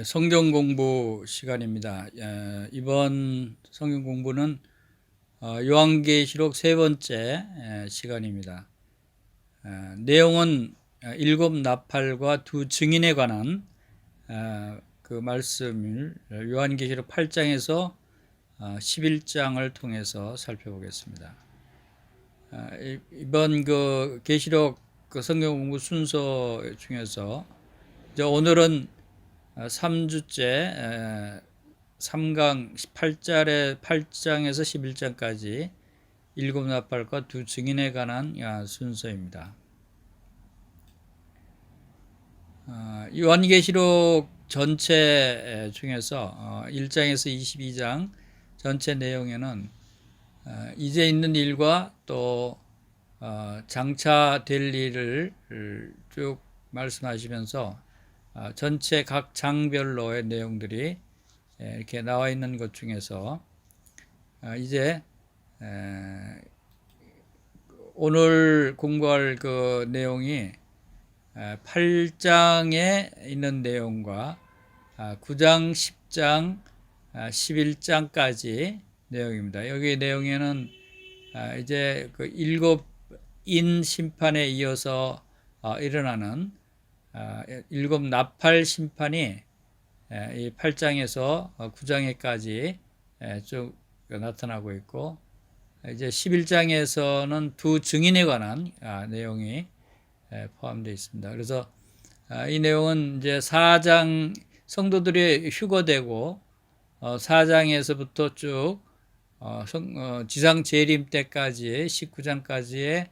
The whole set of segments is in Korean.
성경 공부 시간입니다. 이번 성경 공부는 요한계시록 세 번째 시간입니다. 내용은 일곱 나팔과 두 증인에 관한 그 말씀을 요한계시록 8장에서 11장을 통해서 살펴보겠습니다. 이번 그 계시록 그 성경 공부 순서 중에서 오늘은 3주째 3강 8장에서 11장까지 일곱 나팔과 두 증인에 관한 순서입니다. 요한계시록 전체 중에서 1장에서 22장 전체 내용에는 이제 있는 일과 또 장차 될 일을 쭉 말씀하시면서 전체 각 장별로의 내용들이 이렇게 나와 있는 것 중에서 이제 오늘 공부할 그 내용이 8장에 있는 내용과 9장, 10장, 11장까지 내용입니다. 여기 내용에는 이제 그 일곱인 심판에 이어서 일어나는 일곱 나팔 심판이 이 8장에서 9장에까지 쭉 나타나고 있고, 이제 11장에서는 두 증인에 관한 내용이 포함되어 있습니다. 그래서 이 내용은 이제 4장 성도들이 휴거되고 4장에서부터 쭉 지상 재림 때까지 19장까지의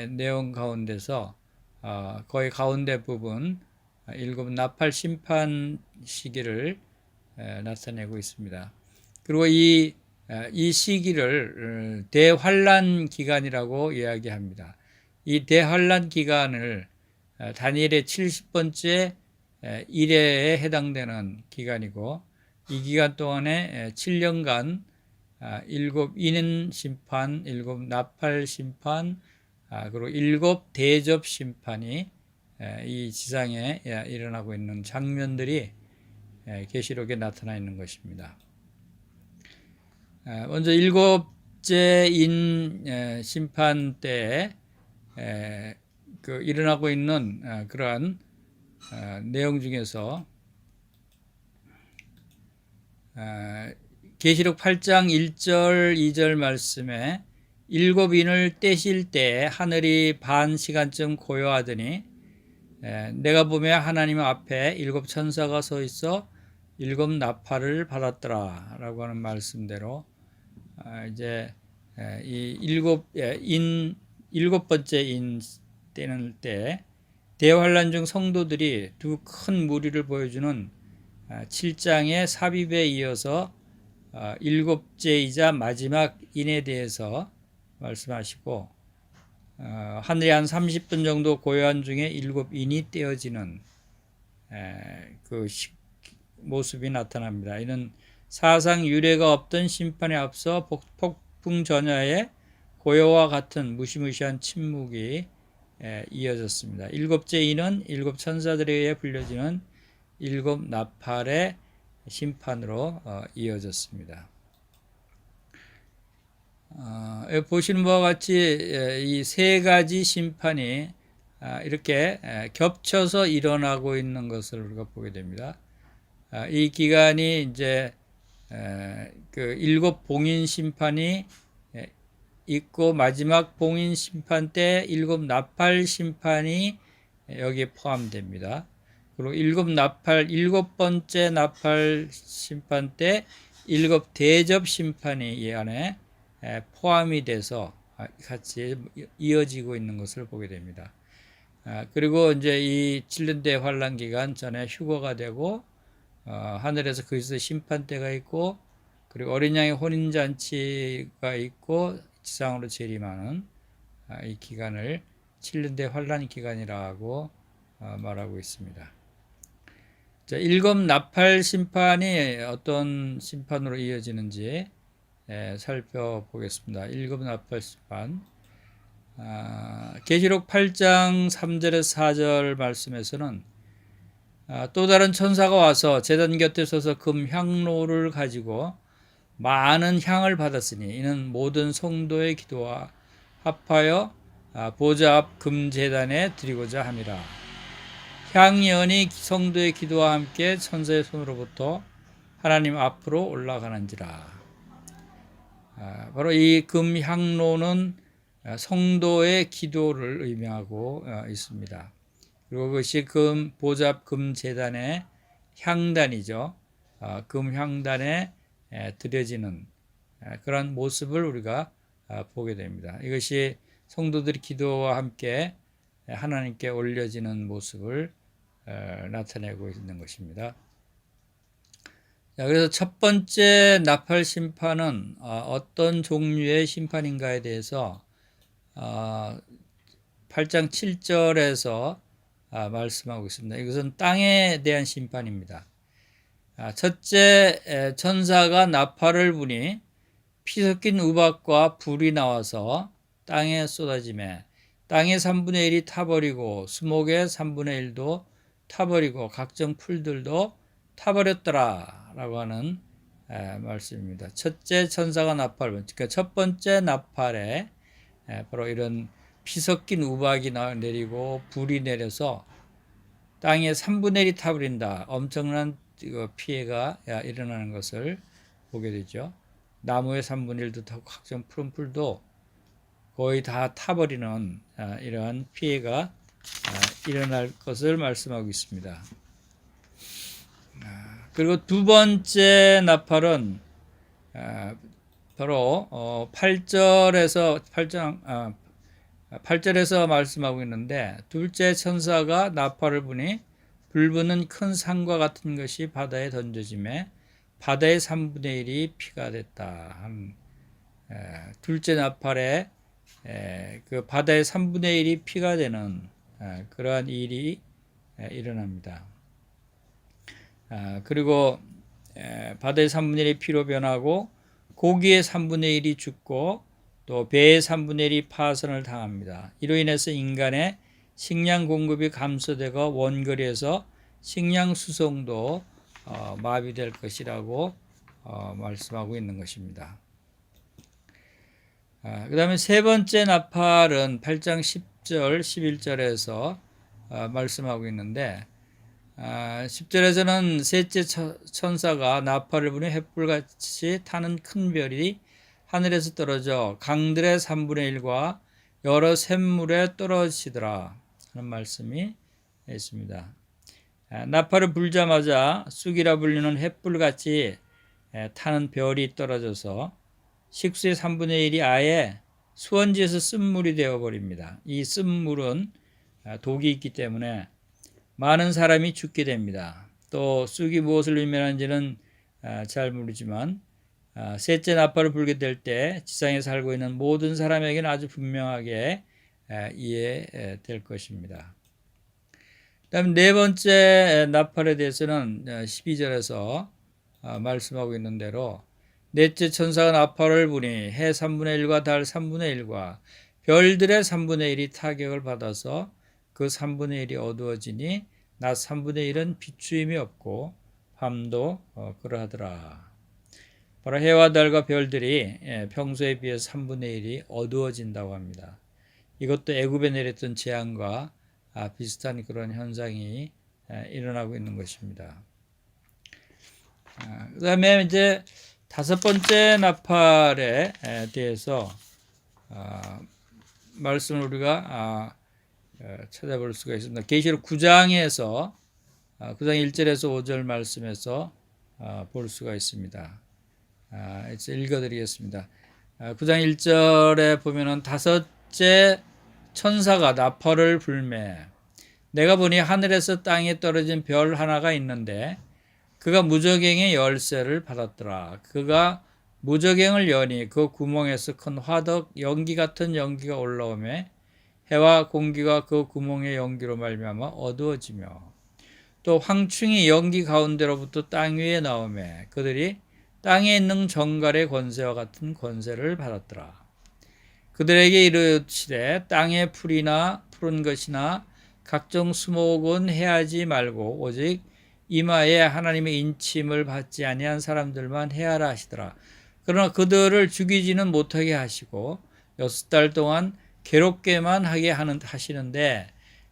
내용 가운데서 거의 가운데 부분 일곱 나팔 심판 시기를 나타내고 있습니다. 그리고 이 시기를 대환란 기간이라고 이야기합니다. 이 대환란 기간을 다니엘의 70번째 일회에 해당되는 기간이고, 이 기간 동안에 7년간 일곱 인 심판, 일곱 나팔 심판, 그리고 일곱 대접 심판이 이 지상에 일어나고 있는 장면들이 계시록에 나타나 있는 것입니다. 먼저 일곱째 인 심판 때에 그 일어나고 있는 그러한 내용 중에서 계시록 8장 1절 2절 말씀에 일곱 인을 떼실 때 하늘이 반 시간쯤 고요하더니 내가 보며 하나님 앞에 일곱 천사가 서 있어 일곱 나팔을 받았더라 라고 하는 말씀대로 이제 이 일곱 번째 인 떼는 때 대환란 중 성도들이 두 큰 무리를 보여주는 7장의 삽입에 이어서 일곱째이자 마지막 인에 대해서 말씀하시고, 하늘이 한 30분 정도 고요한 중에 일곱 인이 떼어지는 그 모습이 나타납니다. 이는 사상 유례가 없던 심판에 앞서 폭풍 전야의 고요와 같은 무시무시한 침묵이 이어졌습니다. 일곱째 인은 일곱 천사들에 의해 불려지는 일곱 나팔의 심판으로 이어졌습니다. 보시는 바와 같이 이 세 가지 심판이 이렇게 겹쳐서 일어나고 있는 것을 우리가 보게 됩니다. 이 기간이 이제 그 일곱 봉인 심판이 있고, 마지막 봉인 심판 때 일곱 나팔 심판이 여기에 포함됩니다. 그리고 일곱 번째 나팔 심판 때 일곱 대접 심판이 이 안에 포함이 돼서 같이 이어지고 있는 것을 보게 됩니다. 그리고 이제 이 7년 대환란 기간 전에 휴거가 되고, 하늘에서 그리스도 심판 때가 있고, 그리고 어린 양의 혼인잔치가 있고, 지상으로 재림하는 이 기간을 7년 대환란 기간이라고 말하고 있습니다. 자, 일곱 나팔 심판이 어떤 심판으로 이어지는지 살펴보겠습니다. 일곱 나팔 심판. 계시록 8장 3절에서 4절 말씀에서는 또 다른 천사가 와서 제단 곁에 서서 금 향로를 가지고 많은 향을 받았으니 이는 모든 성도의 기도와 합하여 보좌 앞 금제단에 드리고자 함이라. 향연이 성도의 기도와 함께 천사의 손으로부터 하나님 앞으로 올라가는지라. 바로 이 금향로는 성도의 기도를 의미하고 있습니다. 그리고 그것이 보좌 앞 금제단의 향단이죠. 금향단에 드려지는 그런 모습을 우리가 보게 됩니다. 이것이 성도들의 기도와 함께 하나님께 올려지는 모습을 나타내고 있는 것입니다. 그래서 첫 번째 나팔 심판은 어떤 종류의 심판인가에 대해서 8장 7절에서 말씀하고 있습니다. 이것은 땅에 대한 심판입니다. 첫째 천사가 나팔을 부니 피 섞인 우박과 불이 나와서 땅에 쏟아지매 땅의 3분의 1이 타버리고 수목의 3분의 1도 타버리고 각종 풀들도 타버렸더라 라고 하는 말씀입니다. 첫째 천사가 나팔을 부니, 그러니까 첫 번째 나팔에 바로 이런 피 섞인 우박이 내리고 불이 내려서 땅의 3분의 1이 타버린다. 엄청난 피해가 일어나는 것을 보게 되죠. 나무의 3분의 1도 타고 각종 푸른 풀도 거의 다 타버리는 이러한 피해가 일어날 것을 말씀하고 있습니다. 그리고 두 번째 나팔은 바로 8절에서 말씀하고 있는데, 둘째 천사가 나팔을 부니 불붙는 큰 산과 같은 것이 바다에 던져지매 바다의 3분의 1이 피가 됐다. 둘째 나팔에 그 바다의 3분의 1이 피가 되는 그러한 일이 일어납니다. 그리고 바다의 3분의 1이 피로 변하고 고기의 3분의 1이 죽고 또 배의 3분의 1이 파선을 당합니다. 이로 인해서 인간의 식량 공급이 감소되고 원거리에서 식량 수송도 마비될 것이라고 말씀하고 있는 것입니다. 그 다음에 세 번째 나팔은 8장 10절, 11절에서 말씀하고 있는데, 10절에서는 셋째 천사가 나팔을 부니 횃불같이 타는 큰 별이 하늘에서 떨어져 강들의 3분의 1과 여러 샘물에 떨어지더라 하는 말씀이 있습니다. 나팔을 불자마자 쑥이라 불리는 횃불같이 타는 별이 떨어져서 식수의 3분의 1이 아예 수원지에서 쓴물이 되어버립니다. 이 쓴물은 독이 있기 때문에 많은 사람이 죽게 됩니다. 또 쑥이 무엇을 의미하는지는 잘 모르지만 셋째 나팔을 불게 될 때 지상에 살고 있는 모든 사람에게는 아주 분명하게 이해될 것입니다. 그다음 네 번째 나팔에 대해서는 12절에서 말씀하고 있는 대로 넷째 천사가 나팔을 부니 해 3분의 1과 달 3분의 1과 별들의 3분의 1이 타격을 받아서 그 3분의 1이 어두워지니 낮 3분의 1은 비추임이 없고 밤도 그러하더라. 바로 해와 달과 별들이 평소에 비해서 3분의 1이 어두워진다고 합니다. 이것도 애굽에 내렸던 재앙과 비슷한 그런 현상이 일어나고 있는 것입니다. 그 다음에 이제 다섯 번째 나팔에 대해서 말씀을 우리가 찾아볼 수가 있습니다. 계시록 9장에서 9장 1절에서 5절 말씀에서 볼 수가 있습니다. 이제 읽어드리겠습니다. 9장 1절에 보면은 다섯째 천사가 나팔을 불매 내가 보니 하늘에서 땅에 떨어진 별 하나가 있는데 그가 무저갱의 열쇠를 받았더라. 그가 무저갱을 여니 그 구멍에서 큰 화덕 연기 같은 연기가 올라오매 해와 공기가 그 구멍의 연기로 말미암아 어두워지며 또 황충이 연기 가운데로부터 땅 위에 나오매 그들이 땅에 있는 정갈의 권세와 같은 권세를 받았더라. 그들에게 이르시되 땅의 풀이나 푸른 것이나 각종 수목은 해하지 말고 오직 이마에 하나님의 인침을 받지 아니한 사람들만 해하라 하시더라. 그러나 그들을 죽이지는 못하게 하시고 6달 동안 괴롭게만 하게 하시는데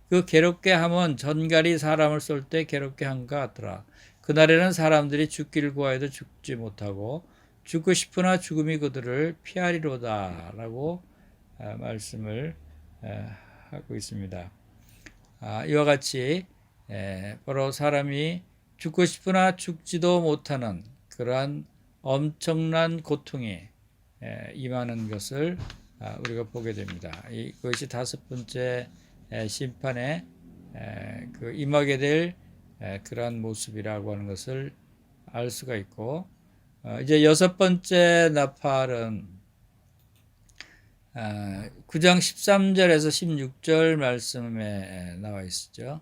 그 괴롭게 함은 전갈이 사람을 쏠 때 괴롭게 한 것 같더라. 그날에는 사람들이 죽기를 구하여도 죽지 못하고 죽고 싶으나 죽음이 그들을 피하리로다 라고 말씀을 하고 있습니다. 이와 같이 바로 사람이 죽고 싶으나 죽지도 못하는 그러한 엄청난 고통이 임하는 것을 우리가 보게 됩니다. 그것이 5번째 심판에 그 임하게 될 그러한 모습이라고 하는 것을 알 수가 있고, 이제 6번째 나팔은 9장 13절에서 16절 말씀에 나와 있었죠.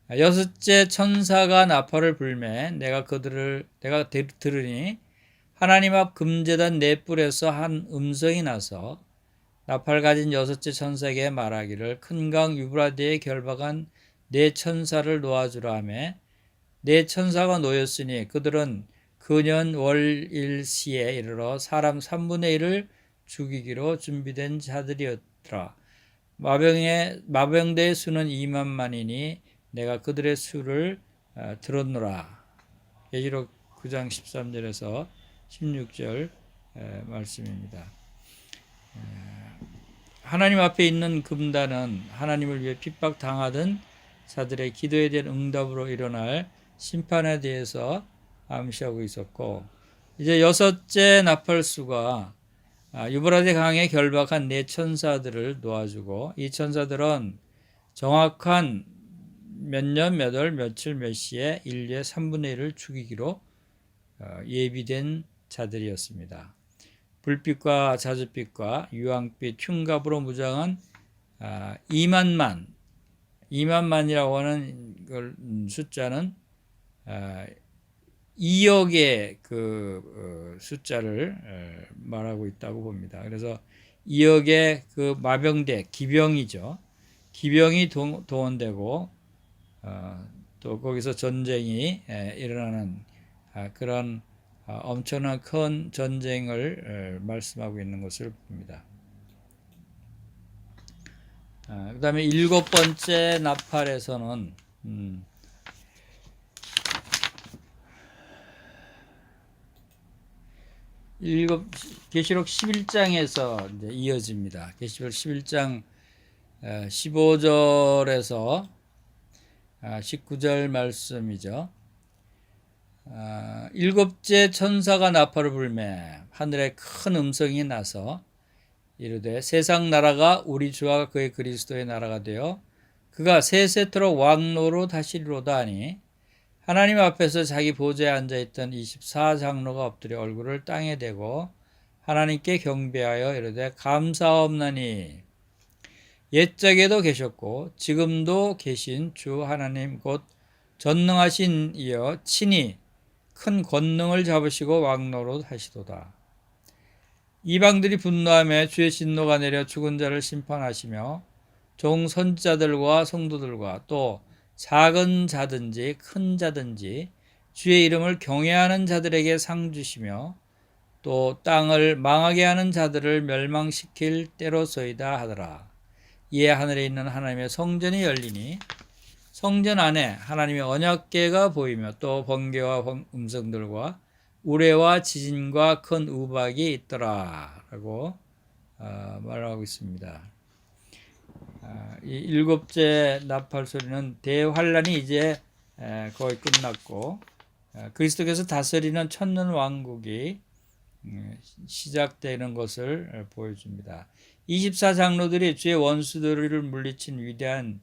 6째 천사가 나팔을 불매 내가 들으니 하나님 앞 금제단 네 뿔에서 한 음성이 나서 나팔 가진 6째 천사에게 말하기를 큰 강 유브라데에 결박한 네 천사를 놓아주라 하며 네 천사가 놓였으니 그들은 그년 월일시에 이르러 사람 3분의 1을 죽이기로 준비된 자들이었더라. 마병대의 수는 2만만이니 내가 그들의 수를 들었노라. 계시록 9장 13절에서 16절 말씀입니다. 하나님 앞에 있는 금단은 하나님을 위해 핍박당하던 자들의 기도에 대한 응답으로 일어날 심판에 대해서 암시하고 있었고, 이제 6째 나팔수가 유브라데 강에 결박한 네 천사들을 놓아주고, 이 천사들은 정확한 몇 년, 몇 월, 며칠, 몇 시에 인류의 3분의 1을 죽이기로 예비된 자들이었습니다. 불빛과 자줏빛과 유황빛, 흉갑으로 무장한 2만만이라고 하는 숫자는 2억의 그 숫자를 말하고 있다고 봅니다. 그래서 2억의 그 마병대, 기병이죠. 기병이 동원되고 또 거기서 전쟁이 일어나는 그런 엄청난 큰 전쟁을 말씀하고 있는 것을 봅니다. 그 다음에 7번째 나팔에서는 계시록 11장에서 이제 이어집니다. 계시록 11장 15절에서 19절 말씀이죠. 7째 천사가 나팔을 불매 하늘에 큰 음성이 나서 이르되 세상 나라가 우리 주와 그의 그리스도의 나라가 되어 그가 세세토록 왕노로 다시리로다 하니 하나님 앞에서 자기 보좌에 앉아있던 24장로가 엎드려 얼굴을 땅에 대고 하나님께 경배하여 이르되 감사옵나니 옛적에도 계셨고 지금도 계신 주 하나님 곧 전능하신 이여 친히 큰 권능을 잡으시고 왕노로 하시도다. 이방들이 분노하며 주의 진노가 내려 죽은 자를 심판하시며 종 선지자들과 성도들과 또 작은 자든지 큰 자든지 주의 이름을 경외하는 자들에게 상 주시며 또 땅을 망하게 하는 자들을 멸망시킬 때로소이다 하더라. 이에 하늘에 있는 하나님의 성전이 열리니 성전 안에 하나님의 언약궤가 보이며 또 번개와 음성들과 우레와 지진과 큰 우박이 있더라 라고 말하고 있습니다. 이 7째 나팔 소리는 대환란이 이제 거의 끝났고 그리스도께서 다스리는 천년 왕국이 시작되는 것을 보여줍니다. 24장로들이 주의 원수들을 물리친 위대한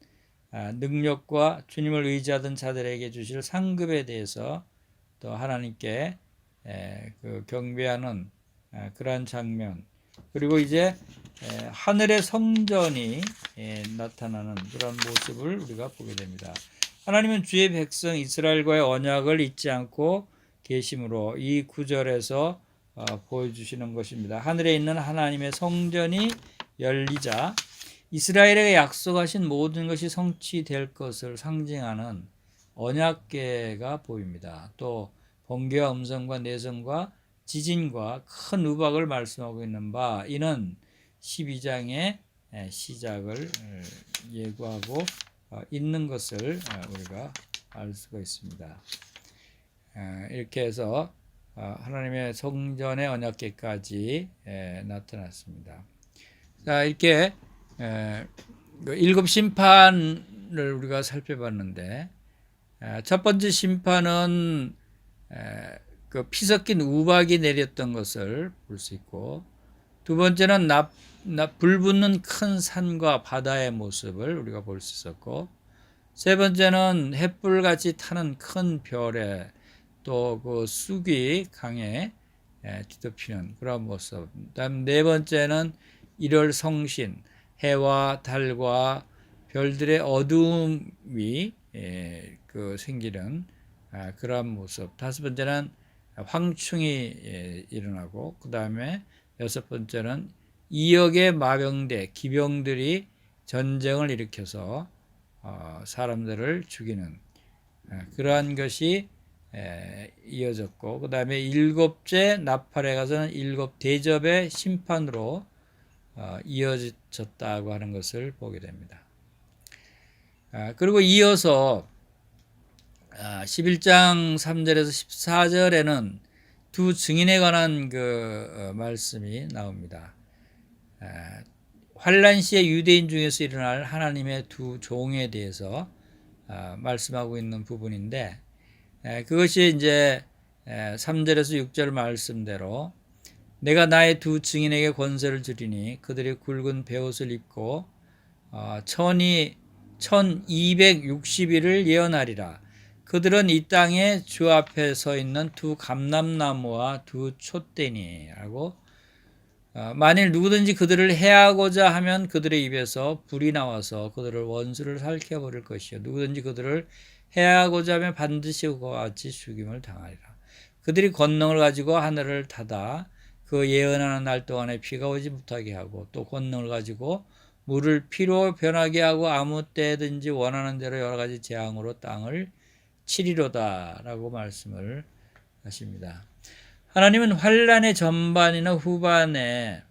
능력과 주님을 의지하던 자들에게 주실 상급에 대해서 또 하나님께 그 경배하는 그러한 장면, 그리고 이제 하늘의 성전이 나타나는 그런 모습을 우리가 보게 됩니다. 하나님은 주의 백성 이스라엘과의 언약을 잊지 않고 계심으로 이 구절에서 보여주시는 것입니다. 하늘에 있는 하나님의 성전이 열리자 이스라엘에게 약속하신 모든 것이 성취될 것을 상징하는 언약궤가 보입니다. 또 번개와 음성과 내성과 지진과 큰 우박을 말씀하고 있는 바 이는 12장의 시작을 예고하고 있는 것을 우리가 알 수가 있습니다. 이렇게 해서 하나님의 성전의 언약궤까지 나타났습니다. 자, 이렇게 일곱 심판을 우리가 살펴봤는데 첫 번째 심판은 그 피 섞인 우박이 내렸던 것을 볼 수 있고, 두 번째는 불 붙는 큰 산과 바다의 모습을 우리가 볼 수 있었고, 세 번째는 햇불같이 타는 큰 별에 또 그 쑥이 강에 뒤덮이는 그런 모습. 그다음 네 번째는 일월 성신, 해와 달과 별들의 어두움이 그 생기는 그런 모습. 다섯 번째는 황충이 일어나고, 그 다음에 여섯 번째는 2억의 마병대, 기병들이 전쟁을 일으켜서 사람들을 죽이는 그러한 것이 이어졌고, 그 다음에 일곱째 나팔에 가서는 일곱 대접의 심판으로 이어졌다고 하는 것을 보게 됩니다. 그리고 이어서 11장 3절에서 14절에는 두 증인에 관한 그 말씀이 나옵니다. 환란 시에 유대인 중에서 일어날 하나님의 두 종에 대해서 말씀하고 있는 부분인데, 그것이 이제 3절에서 6절 말씀대로 내가 나의 두 증인에게 권세를 주리니 그들이 굵은 베옷을 입고 1260일을 예언하리라. 그들은 이 땅에 주 앞에 서 있는 두 감람나무와 두 촛대니 라고, 만일 누구든지 그들을 해하고자 하면 그들의 입에서 불이 나와서 그들을 원수를 살켜버릴 것이요, 누구든지 그들을 해하고자 하면 반드시 그와 같이 죽임을 당하리라. 그들이 권능을 가지고 하늘을 닫아 그 예언하는 날 동안에 비가 오지 못하게 하고, 또 권능을 가지고 물을 피로 변하게 하고 아무 때든지 원하는 대로 여러 가지 재앙으로 땅을 치리로다 라고 말씀을 하십니다. 하나님은 환란의 전반이나 후반에,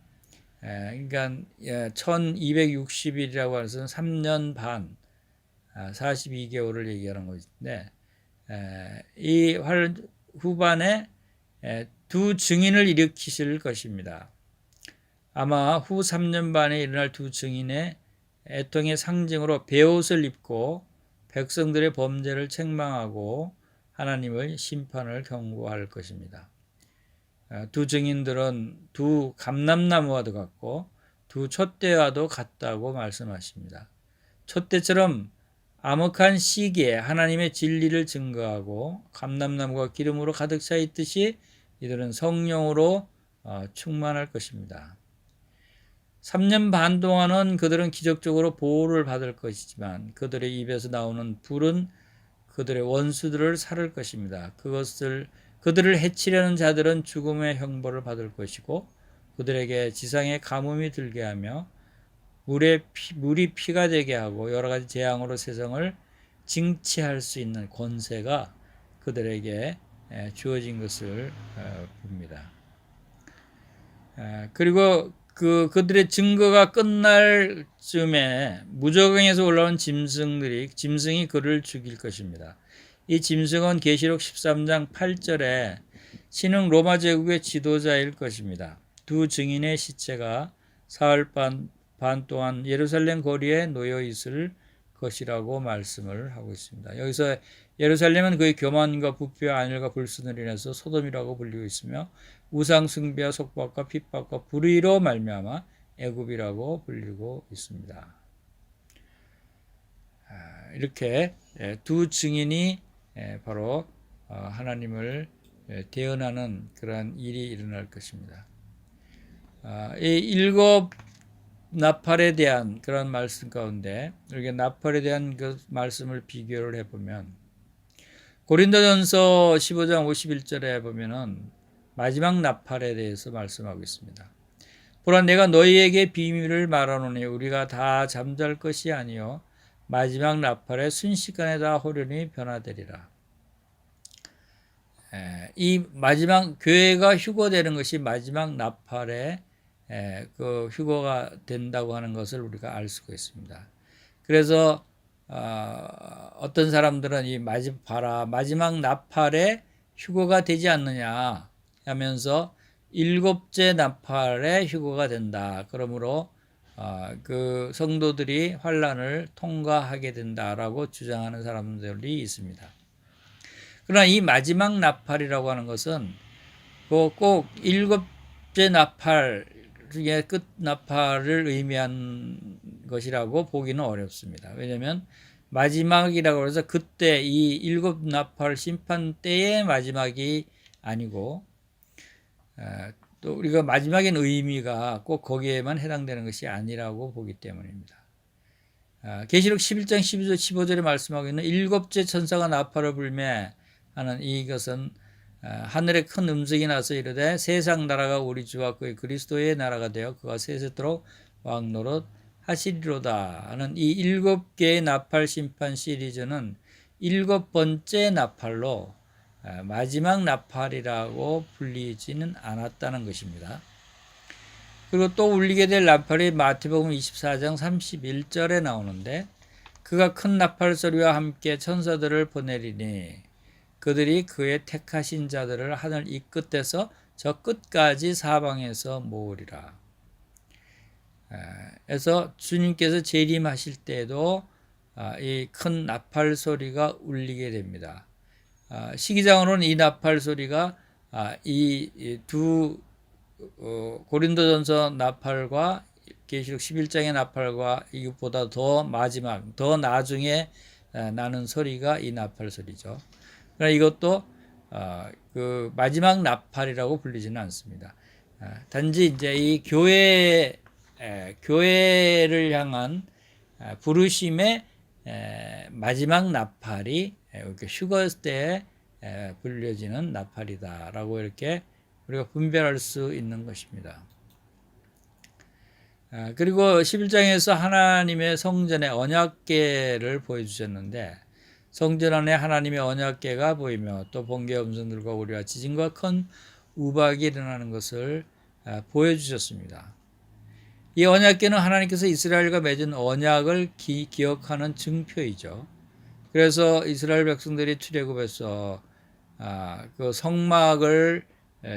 그러니까 1260일이라고 해서 3년 반 42개월을 얘기하는 것인데, 이 후반에 두 증인을 일으키실 것입니다. 아마 후 3년 반에 일어날 두 증인의 애통의 상징으로 베옷을 입고 백성들의 범죄를 책망하고 하나님의 심판을 경고할 것입니다. 두 증인들은 두 감람나무와도 같고 두 촛대와도 같다고 말씀하십니다. 촛대처럼 암흑한 시기에 하나님의 진리를 증거하고, 감람나무가 기름으로 가득 차 있듯이 이들은 성령으로 충만할 것입니다. 3년 반 동안은 그들은 기적적으로 보호를 받을 것이지만 그들의 입에서 나오는 불은 그들의 원수들을 살을 것입니다. 그들을 해치려는 자들은 죽음의 형벌을 받을 것이고, 그들에게 지상에 가뭄이 들게 하며 물이 피가 되게 하고 여러 가지 재앙으로 세상을 징치할 수 있는 권세가 그들에게 주어진 것을 봅니다. 그리고 그들의 증거가 끝날 즈음에 무저강에서 올라온 짐승이 그를 죽일 것입니다. 이 짐승은 계시록 13장 8절에 신흥 로마 제국의 지도자일 것입니다. 두 증인의 시체가 사흘 반 동안 예루살렘 거리에 놓여 있을 것이라고 말씀을 하고 있습니다. 여기서 예루살렘은 그의 교만과 부패와 안일과 불순을 인해서 소돔이라고 불리고 있으며, 우상 숭배와 속박과 핍박과 불의로 말미암아 애굽이라고 불리고 있습니다. 이렇게 두 증인이 바로 하나님을 대언하는 그러한 일이 일어날 것입니다. 이 일곱 나팔에 대한 그런 말씀 가운데 우리가 나팔에 대한 그 말씀을 비교를 해보면, 고린도전서 15장 51절에 보면은 마지막 나팔에 대해서 말씀하고 있습니다. 보라 내가 너희에게 비밀을 말하노니 우리가 다 잠잘 것이 아니요 마지막 나팔에 순식간에 다 호련히 변화되리라. 이 마지막 교회가 휴거되는 것이 마지막 나팔에 그 휴거가 된다고 하는 것을 우리가 알 수가 있습니다. 그래서 어떤 사람들은 이 마지막 나팔에 휴거가 되지 않느냐 하면서 일곱째 나팔에 휴거가 된다. 그러므로 그 성도들이 환란을 통과하게 된다라고 주장하는 사람들이 있습니다. 그러나 이 마지막 나팔이라고 하는 것은 꼭 일곱째 나팔 중에 끝 나팔을 의미한 것이라고 보기는 어렵습니다. 왜냐하면 마지막이라고 해서 그때 이 일곱 나팔 심판 때의 마지막이 아니고 또 우리가 마지막인 의미가 꼭 거기에만 해당되는 것이 아니라고 보기 때문입니다. 계시록 11장 12절 15절에 말씀하고 있는 일곱째 천사가 나팔을 불매 하는 이것은 하늘에 큰 음성이 나서 이르되 세상 나라가 우리 주와 그의 그리스도의 나라가 되어 그가 세세토록 왕노릇 하시리로다 하는 이 일곱 개의 나팔 심판 시리즈는 일곱 번째 나팔로 마지막 나팔이라고 불리지는 않았다는 것입니다. 그리고 또 울리게 될 나팔이 마태복음 24장 31절에 나오는데 그가 큰 나팔 소리와 함께 천사들을 보내리니 그들이 그의 택하신 자들을 하늘 이 끝에서 저 끝까지 사방에서 모으리라. 그래서 주님께서 재림하실 때에도 이 큰 나팔 소리가 울리게 됩니다. 시기상으로는 이 나팔 소리가 이 두 고린도전서 나팔과 계시록 11장의 나팔과 이것보다 더 마지막, 더 나중에 나는 소리가 이 나팔 소리죠. 그러나 이것도 그 마지막 나팔이라고 불리지는 않습니다. 단지 이제 이 교회를 향한 부르심의 마지막 나팔이 휴거 때에 불려지는 나팔이다라고 이렇게 우리가 분별할 수 있는 것입니다. 그리고 11장에서 하나님의 성전의 언약궤를 보여주셨는데 성전 안에 하나님의 언약궤가 보이며 또 번개 음성들과 우리와 지진과 큰 우박이 일어나는 것을 보여주셨습니다. 이 언약궤는 하나님께서 이스라엘과 맺은 언약을 기억하는 증표이죠. 그래서 이스라엘 백성들이 출애굽에서 그 성막을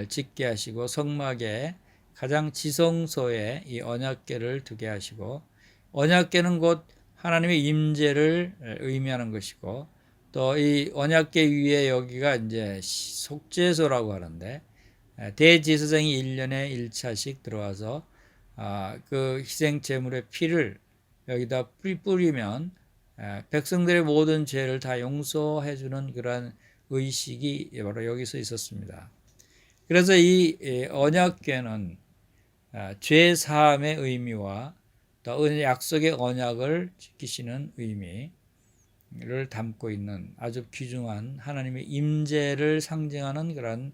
짓게 하시고 성막에 가장 지성소에 이 언약궤를 두게 하시고 언약궤는 곧 하나님의 임재를 의미하는 것이고 또 이 언약궤 위에 여기가 이제 속죄소라고 하는데 대제사장이 1년에 1차씩 들어와서 그 희생 제물의 피를 여기다 뿌리면 백성들의 모든 죄를 다 용서해 주는 그러한 의식이 바로 여기서 있었습니다. 그래서 이 언약궤는 죄 사함의 의미와 또 약속의 언약을 지키시는 의미를 담고 있는 아주 귀중한 하나님의 임재를 상징하는 그런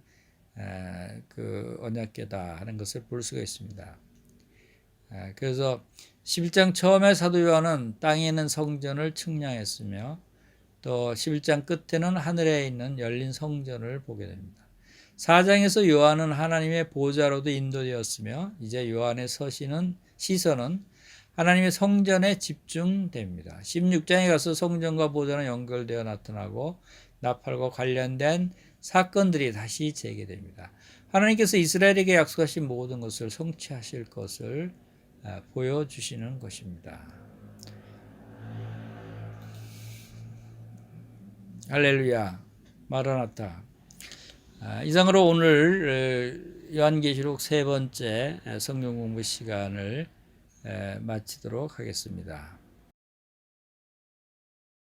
그 언약궤다 하는 것을 볼 수가 있습니다. 그래서 11장 처음에 사도 요한은 땅에 있는 성전을 측량했으며 또 11장 끝에는 하늘에 있는 열린 성전을 보게 됩니다. 4장에서 요한은 하나님의 보좌로도 인도되었으며 이제 요한의 시선은 하나님의 성전에 집중됩니다. 16장에 가서 성전과 보좌는 연결되어 나타나고 나팔과 관련된 사건들이 다시 재개됩니다. 하나님께서 이스라엘에게 약속하신 모든 것을 성취하실 것을 보여주시는 것입니다. 할렐루야, 마라나타. 이상으로 오늘 요한계시록 세 번째 성경 공부 시간을 마치도록 하겠습니다.